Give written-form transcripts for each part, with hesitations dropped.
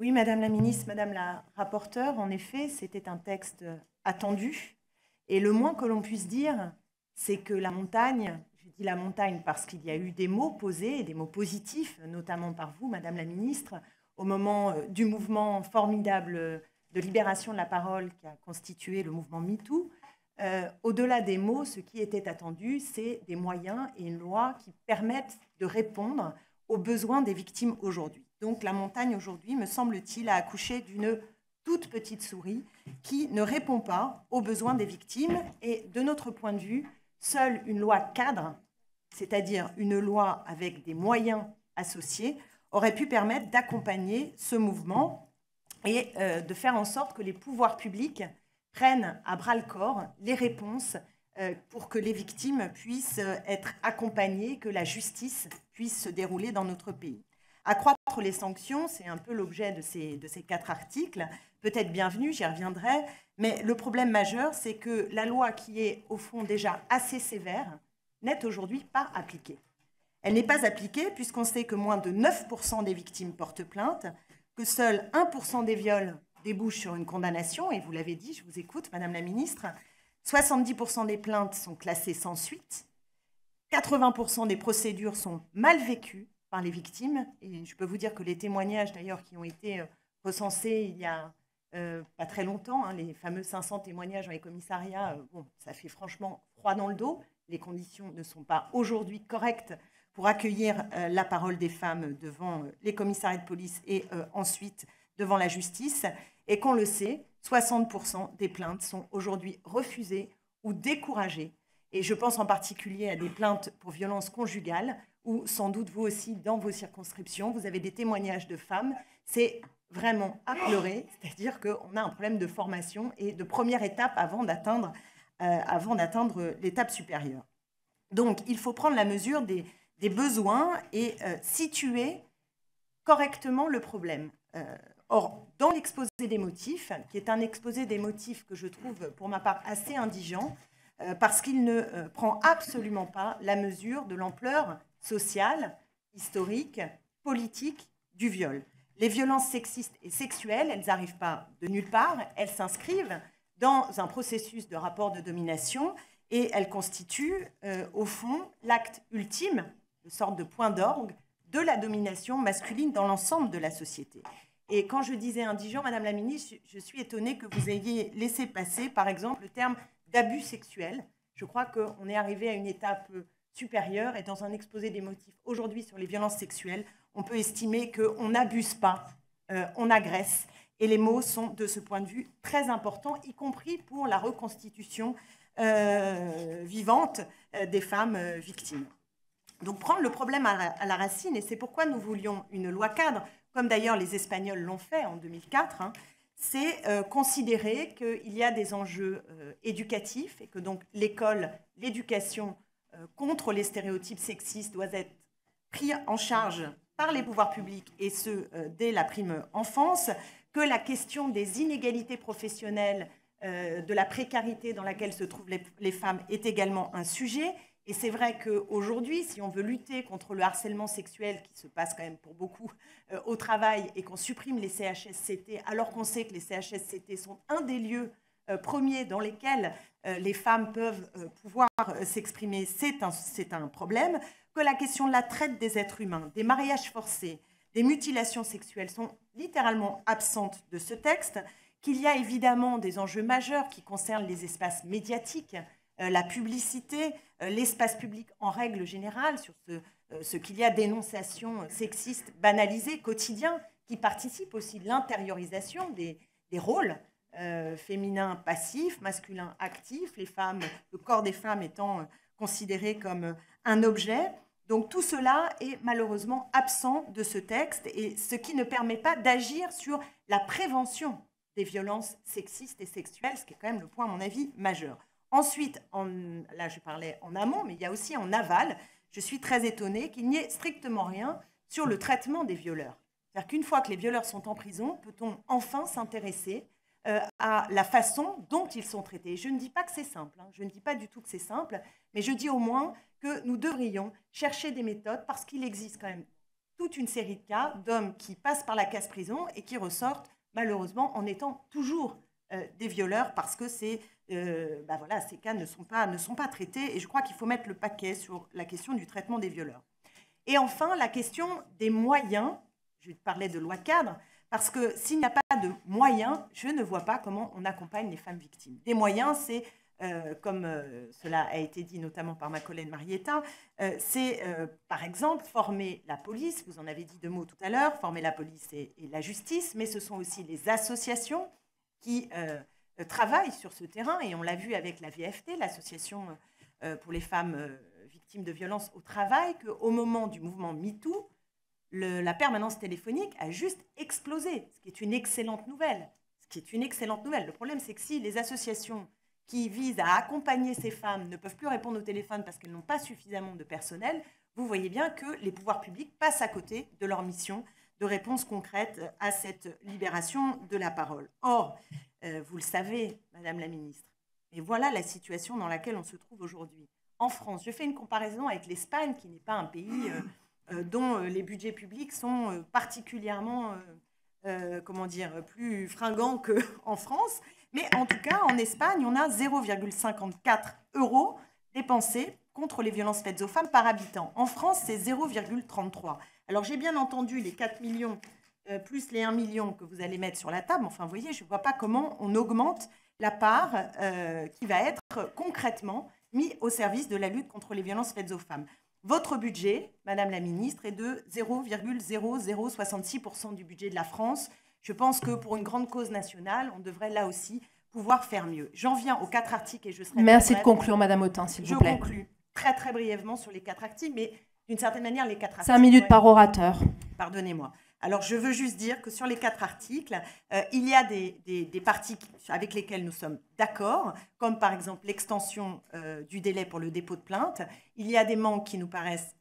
Oui, Madame la ministre, Madame la rapporteure, en effet, c'était un texte attendu. Et le moins que l'on puisse dire, c'est que la montagne, je dis la montagne parce qu'il y a eu des mots posés, des mots positifs, notamment par vous, Madame la ministre, au moment du mouvement formidable de libération de la parole qui a constitué le mouvement MeToo. Au-delà des mots, ce qui était attendu, c'est des moyens et une loi qui permettent de répondre aux besoins des victimes aujourd'hui. Donc la montagne aujourd'hui, me semble-t-il, a accouché d'une toute petite souris qui ne répond pas aux besoins des victimes. Et de notre point de vue, seule une loi cadre, c'est-à-dire une loi avec des moyens associés, aurait pu permettre d'accompagner ce mouvement et de faire en sorte que les pouvoirs publics prennent à bras-le-corps les réponses pour que les victimes puissent être accompagnées, que la justice puisse se dérouler dans notre pays. Accroître les sanctions, c'est un peu l'objet de ces 4 articles, peut-être bienvenu, j'y reviendrai, mais le problème majeur, c'est que la loi qui est au fond déjà assez sévère n'est aujourd'hui pas appliquée. Elle n'est pas appliquée puisqu'on sait que moins de 9% des victimes portent plainte, que seul 1% des viols débouchent sur une condamnation, et vous l'avez dit, je vous écoute, Madame la Ministre, 70% des plaintes sont classées sans suite, 80% des procédures sont mal vécues par les victimes, et je peux vous dire que les témoignages d'ailleurs qui ont été recensés il y a pas très longtemps, les fameux 500 témoignages dans les commissariats, bon, ça fait franchement froid dans le dos, les conditions ne sont pas aujourd'hui correctes pour accueillir la parole des femmes devant les commissariats de police et ensuite devant la justice, et qu'on le sait, 60% des plaintes sont aujourd'hui refusées ou découragées. Et je pense en particulier à des plaintes pour violences conjugales, où sans doute vous aussi, dans vos circonscriptions, vous avez des témoignages de femmes. C'est vraiment à pleurer, c'est-à-dire qu'on a un problème de formation et de première étape avant d'atteindre l'étape supérieure. Donc, il faut prendre la mesure des besoins et situer correctement le problème. Or, dans l'exposé des motifs, qui est un exposé des motifs que je trouve pour ma part assez indigent, parce qu'il ne prend absolument pas la mesure de l'ampleur sociale, historique, politique du viol. Les violences sexistes et sexuelles, elles n'arrivent pas de nulle part, elles s'inscrivent dans un processus de rapport de domination et elles constituent, au fond, l'acte ultime, une sorte de point d'orgue, de la domination masculine dans l'ensemble de la société. Et quand je disais indigent, Madame la Ministre, je suis étonnée que vous ayez laissé passer, par exemple, le terme d'abus sexuels. Je crois qu'on est arrivé à une étape supérieure et dans un exposé des motifs aujourd'hui sur les violences sexuelles, on peut estimer qu'on n'abuse pas, on agresse. Et les mots sont, de ce point de vue, très importants, y compris pour la reconstitution vivante des femmes victimes. Donc prendre le problème à la racine, et c'est pourquoi nous voulions une loi cadre, comme d'ailleurs les Espagnols l'ont fait en 2004, c'est considérer qu'il y a des enjeux éducatifs et que donc l'école, l'éducation contre les stéréotypes sexistes doit être pris en charge par les pouvoirs publics et ce, dès la prime enfance, que la question des inégalités professionnelles, de la précarité dans laquelle se trouvent les femmes est également un sujet. Et c'est vrai qu'aujourd'hui, si on veut lutter contre le harcèlement sexuel qui se passe quand même pour beaucoup au travail et qu'on supprime les CHSCT, alors qu'on sait que les CHSCT sont un des lieux premiers dans lesquels les femmes peuvent pouvoir s'exprimer, c'est un problème, que la question de la traite des êtres humains, des mariages forcés, des mutilations sexuelles sont littéralement absentes de ce texte, qu'il y a évidemment des enjeux majeurs qui concernent les espaces médiatiques, la publicité, l'espace public en règle générale, sur ce qu'il y a d'énonciations sexistes banalisées, quotidiens, qui participent aussi de l'intériorisation des rôles féminins passifs, masculins actifs, les femmes, le corps des femmes étant considéré comme un objet. Donc tout cela est malheureusement absent de ce texte, et ce qui ne permet pas d'agir sur la prévention des violences sexistes et sexuelles, ce qui est quand même le point, à mon avis, majeur. Ensuite, là je parlais en amont, mais il y a aussi en aval, je suis très étonnée qu'il n'y ait strictement rien sur le traitement des violeurs. C'est-à-dire qu'une fois que les violeurs sont en prison, peut-on enfin s'intéresser à la façon dont ils sont traités. Je ne dis pas que c'est simple, je ne dis pas du tout que c'est simple, mais je dis au moins que nous devrions chercher des méthodes, parce qu'il existe quand même toute une série de cas d'hommes qui passent par la case prison et qui ressortent malheureusement en étant toujours des violeurs parce que ces cas ne sont pas traités. Et je crois qu'il faut mettre le paquet sur la question du traitement des violeurs. Et enfin, la question des moyens. Je parlais de loi cadre, parce que s'il n'y a pas de moyens, je ne vois pas comment on accompagne les femmes victimes. Des moyens, c'est, comme cela a été dit notamment par ma collègue Marietta, c'est par exemple former la police, vous en avez dit 2 mots tout à l'heure, former la police et la justice, mais ce sont aussi les associations qui travaillent sur ce terrain, et on l'a vu avec la VFT, l'association pour les femmes victimes de violences au travail, qu'au moment du mouvement MeToo, la permanence téléphonique a juste explosé, ce qui est une excellente nouvelle. Le problème, c'est que si les associations qui visent à accompagner ces femmes ne peuvent plus répondre au téléphone parce qu'elles n'ont pas suffisamment de personnel, vous voyez bien que les pouvoirs publics passent à côté de leur mission de réponse concrète à cette libération de la parole. Or, vous le savez, Madame la Ministre, et voilà la situation dans laquelle on se trouve aujourd'hui. En France, je fais une comparaison avec l'Espagne, qui n'est pas un pays dont les budgets publics sont particulièrement plus fringants qu'en France. Mais en tout cas, en Espagne, on a 0,54 € dépensés contre les violences faites aux femmes par habitant. En France, c'est 0,33. Alors, j'ai bien entendu les 4 millions plus les 1 million que vous allez mettre sur la table. Enfin, vous voyez, je ne vois pas comment on augmente la part qui va être concrètement mis au service de la lutte contre les violences faites aux femmes. Votre budget, Madame la Ministre, est de 0,0066% du budget de la France. Je pense que pour une grande cause nationale, on devrait là aussi pouvoir faire mieux. J'en viens aux 4 articles et je serai... Merci de conclure, Madame Autain, s'il vous plaît. Je conclus très très brièvement sur les 4 articles, mais d'une certaine manière, les 4 articles... 5 minutes par orateur. Pardonnez-moi. Alors, je veux juste dire que sur les 4 articles, il y a des parties avec lesquelles nous sommes d'accord, comme par exemple l'extension du délai pour le dépôt de plainte. Il y a des manques qui nous paraissent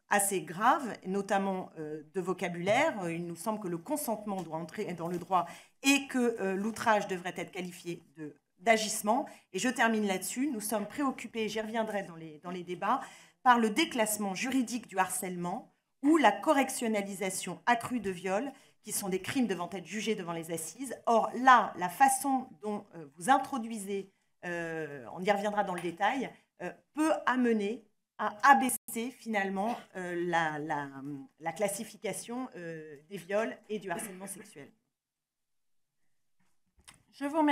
assez graves, notamment de vocabulaire. Il nous semble que le consentement doit entrer dans le droit et que l'outrage devrait être qualifié d'agissement. Et je termine là-dessus. Nous sommes préoccupés, j'y reviendrai dans les débats, par le déclassement juridique du harcèlement ou la correctionnalisation accrue de viols, qui sont des crimes devant être jugés devant les assises. Or, là, la façon dont vous introduisez, on y reviendra dans le détail, peut amener à abaisser finalement la classification des viols et du harcèlement sexuel. Je vous remercie.